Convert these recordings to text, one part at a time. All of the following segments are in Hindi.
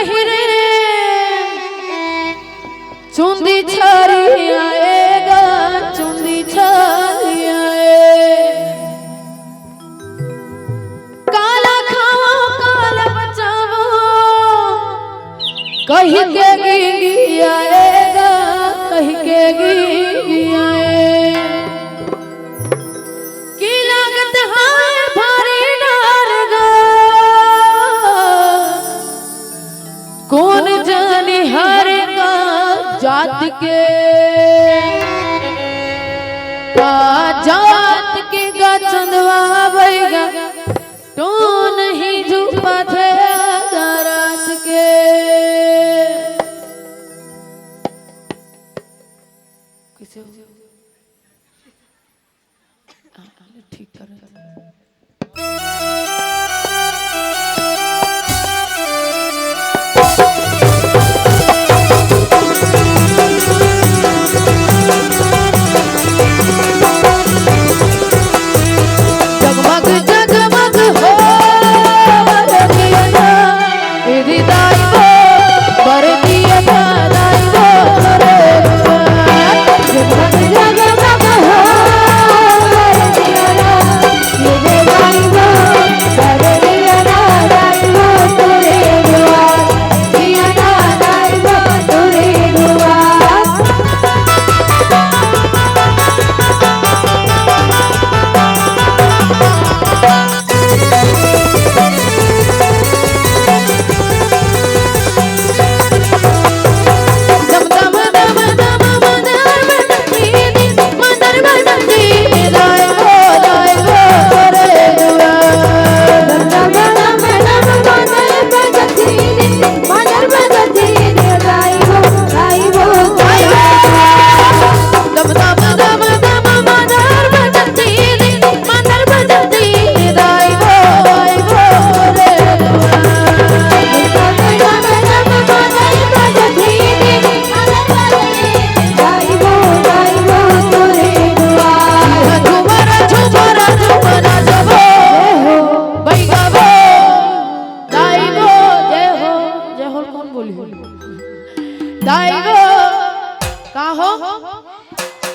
पहिरे चुंदी छारी आएगा, चुंदी छारी आए। काला खाओ काला बचाओ कहीं के गिंगी आएगा, कहीं के गिंगी आए। की लागत हाय भारी डारगा कौन जाने हारेगा जात के का जात के गा चंदवा बैगा तो नहीं झुपा थे रात के। ठीक कर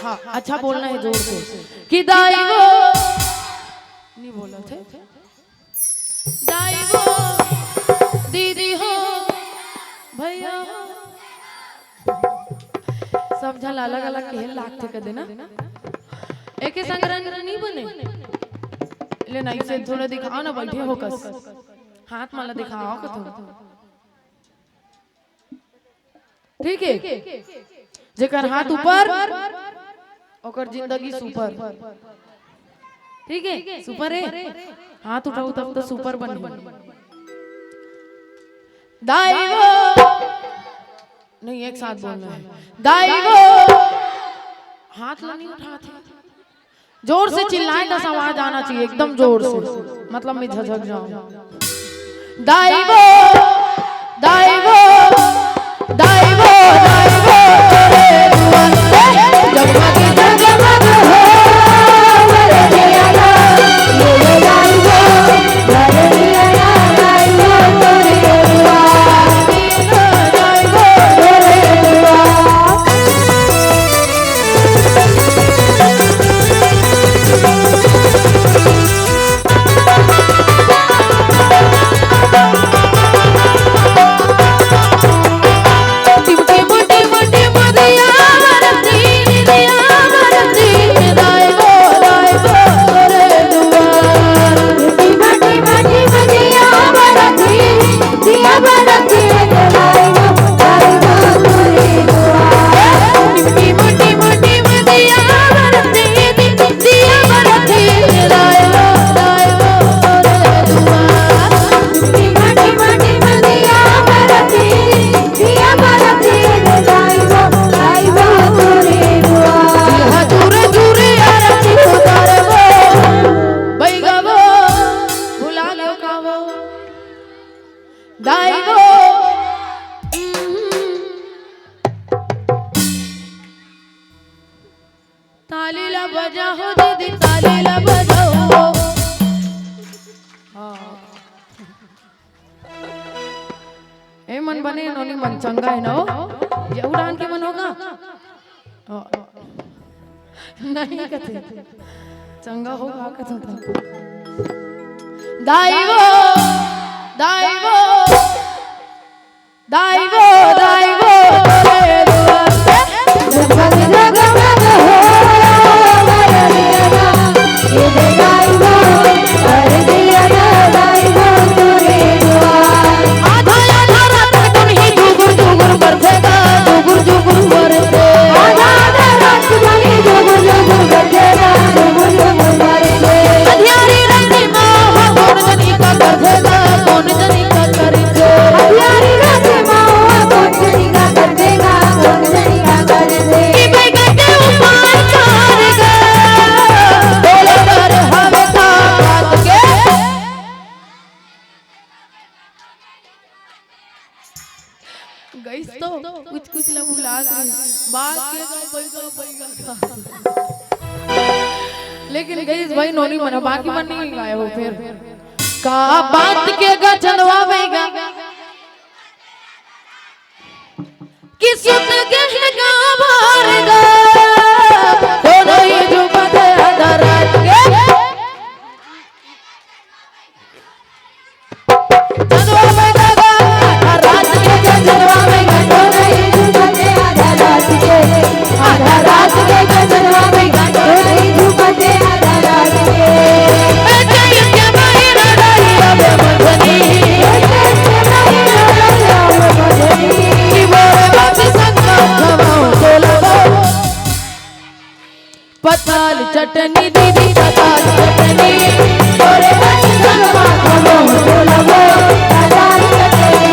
हाँ, अच्छा बोलना है जोर से कि दाईवो नहीं बोला थे दाईवो दीदी हो भैया हो सब झल अलग अलग खेल लागते कदे ना एक संग रंग नहीं बने ले नहीं से थोड़ा दिखाओ ना बैठे हो कस हाथ माला दिखाओ को ठीक है जेकर हाथ ऊपर ओकर जिंदगी सुपर ठीक है सुपर है हाथ उठाओ तब तो सुपर बन दाईवो नहीं एक साथ बोलना है दाईवो हाथ नहीं उठाते जोर से चिल्लाए दस आवाज आना चाहिए एकदम जोर से मतलब मैं झझक जाऊं दाईवो दाईवो दाईवो दाईवो जगमग जगमग हो मेरे दिया ना ये दाईवो मेरे दिया ना दाईवो तेरे दुआ दाईवो तेरे दुआ तालीला बजाओ दीदी तालीला बजाओ ए मन बने नोनी मन चंगा है ना हो ये उड़ान के मन होगा नहीं कथे चंगा होगा कथा था दाइवो दाइवो दाइवो दाइवो तेरे दुआर से जगमग जगमग हो ये दाइवो कर दिया ना दाइवो तेरे दुआर आधा आधा रात तुम ही जुगुर जुगुर बरसेगा जुगुर जुगुर बरसे आधा आधा रात तुम ही जुगुर जुगुर बरसेगा जुगुर जुगुर बरसे अंधियारी रात माँ कौन जनी का बरसेगा कौन जनी का करेगा अंधियारी रात माँ कौन जनी का बरसेगा कौन जनी का करेगा कि भाई कहते ऊपर करेगा बोले कर हमें का बात के गईस तो कुछ लोग भुला गए बात के लेकिन गईस भाई नोनी मना बाकी मन नहीं गाए हो फिर का बात के गा चलवावेगा कि सुत के गा भरगा तो नहीं जुबत अदरात के चलवावेगा रात के गा चलवावेगा तो नहीं जुबत अदरात के आधा रात के गा चलवावेगा तो नहीं जुबत अदरात के बेटे के माहिर रही अब मजनी बेटे के माहिर रही अब मजनी कि मोरे बात संग खवाऊं तो लगो पताल चटनी दीदी पताल चटनी मोरे बात संग खवाऊं तो लगो पताल चटनी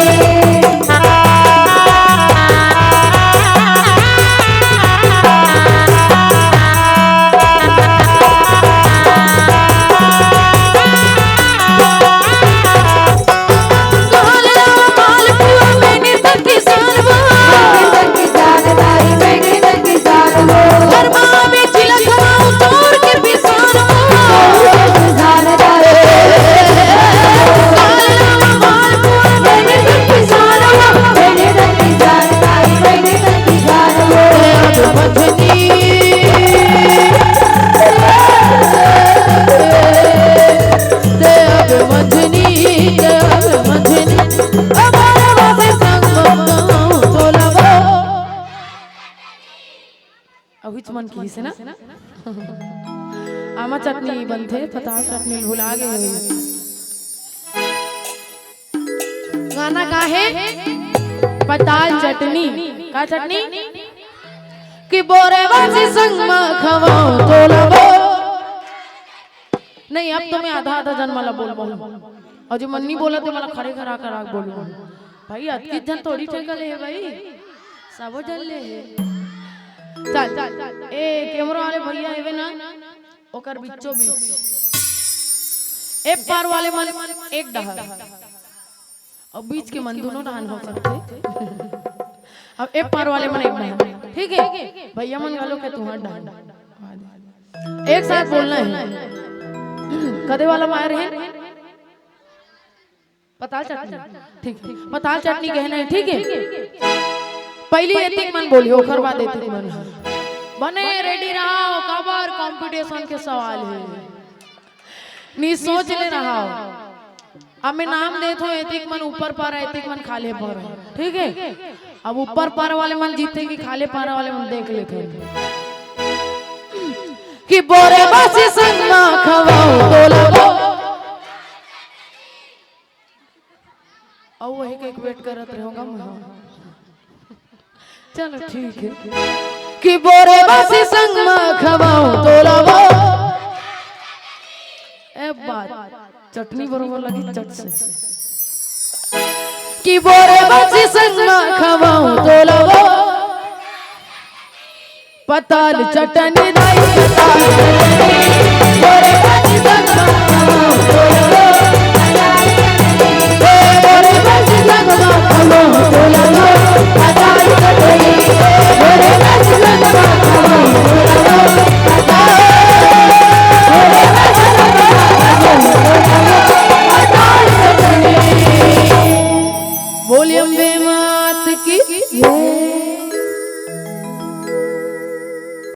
मन की से ना आमा चटनी बनते पताल चटनी भुला गए गाना का है पताल चटनी का चटनी कि बोरे वासी संग में खवाओ तो लगो नहीं अब तो मैं आधा आधा जन मला बोल और जो मन नहीं बोला तो मला खड़े खड़ा करा बोलू भाई अतकी जन थोड़ी ठेकले है भाई सबो जन ले है चल ए कैमरा वाले भैया हेवे ना ओकर बीचो बीच एक पार वाले मन एक डहर और बीच के मन दोनों डहान हो सकते अब एक पार वाले मन एक डहर ठीक है भैया मन गालो के तू हट डहान एक साथ बोलना है कदे वाला मार है पताल चटनी ठीक है पताल चटनी कहना है ठीक है पहली एतिक मन बोलियो ओकर बाद एतिक मन बने रेडी रहो कबर कंपटीशन के सवाल है नी सोच ले रहा अब मैं नाम देत हूं एतिक मन ऊपर पार एतिक मन खाले पार ठीक है अब ऊपर पार वाले मन जीते कि खाले पार वाले मन देख लेते कि बोरे बासी संग में खवाओ तो लगो और वही के वेट करत रहोगा मैं चलो ठीक है कि बोरे बासी संग में खवाऊं तो लगो ए बात चटनी बरोबर लगी चट से कि बोरे बासी संग में खवाऊं तो लगो पताल चटनी दाई पताल चटनी बोरे बासी संग में खवाऊं तो लगो बोरे बासी संग में खवाऊं तो लगो पताल चटनी बोरे बासी संग में खवाऊं तो लगो बोरे बासी संग में खवाऊं तो लगो पताल चटनी बोलियम मात की जय।